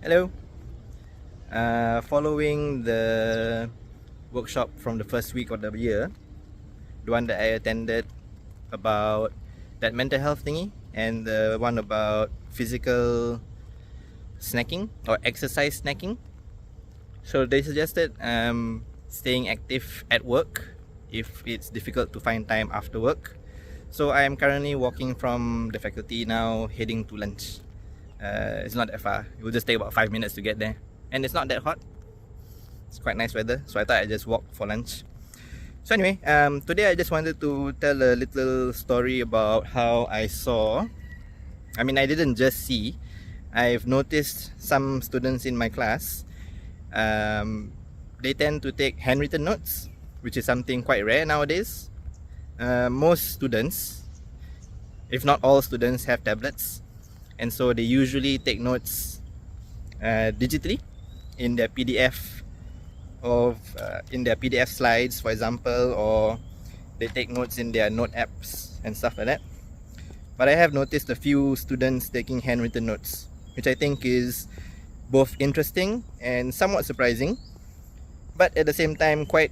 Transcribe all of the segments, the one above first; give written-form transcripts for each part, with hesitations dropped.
Hello. Following the workshop from the first week of the year, the one that I attended about that mental health thingy, and the one about physical snacking or exercise snacking. So they suggested staying active at work if it's difficult to find time after work. So I am currently walking from the faculty now, heading to lunch. It's not that far. It will just take about 5 minutes to get there, and it's not that hot. It's quite nice weather, so I thought I'd just walk for lunch. So anyway, today I just wanted to tell a little story about how I saw, I didn't just see, I've noticed some students in my class, they tend to take handwritten notes, which is something quite rare nowadays. Most students, if not all students, have tablets, and so they usually take notes digitally in their PDF slides, for example, or they take notes in their note apps and stuff like that. But I have noticed a few students taking handwritten notes, which I think is both interesting and somewhat surprising, but at the same time quite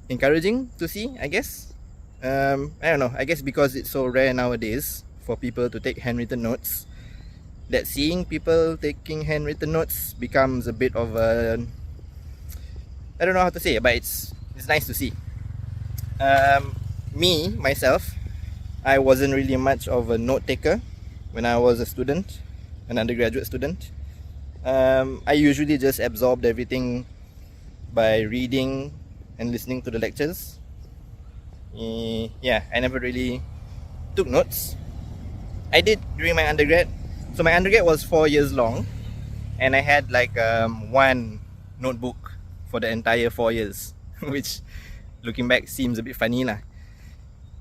encouraging to see, I guess. I don't know, I guess because it's so rare nowadays for people to take handwritten notes, that seeing people taking handwritten notes becomes a bit of a, I don't know how to say it, but it's nice to see. Myself, I wasn't really much of a note taker when I was a student, an undergraduate student. I usually just absorbed everything by reading and listening to the lectures. I never really took notes. I did during my undergrad. So my undergrad was 4 years long, and I had like one notebook for the entire 4 years, which looking back seems a bit funny lah.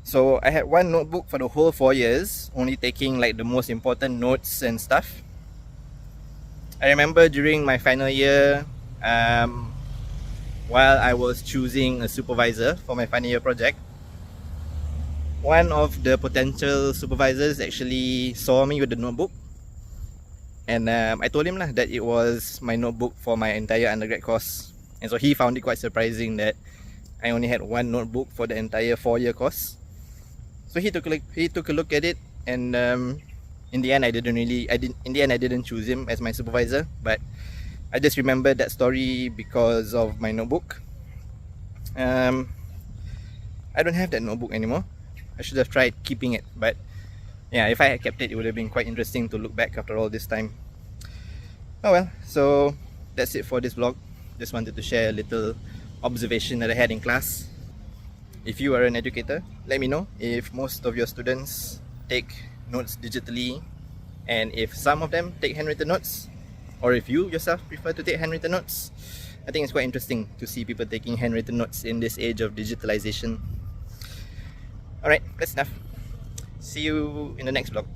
So I had one notebook for the whole 4 years, only taking like the most important notes and stuff. I remember during my final year, while I was choosing a supervisor for my final year project, one of the potential supervisors actually saw me with the notebook, and I told him that it was my notebook for my entire undergrad course, and so he found it quite surprising that I only had one notebook for the entire 4-year course. So he took a look at it, and in the end I didn't choose him as my supervisor, but I just remembered that story because of my notebook. I don't have that notebook anymore. I should have tried keeping it, but yeah, if I had kept it, it would have been quite interesting to look back after all this time. Oh well, so that's it for this vlog. Just wanted to share a little observation that I had in class. If you are an educator, let me know if most of your students take notes digitally, and if some of them take handwritten notes, or if you yourself prefer to take handwritten notes. I think it's quite interesting to see people taking handwritten notes in this age of digitalization. Alright, that's enough. See you in the next vlog.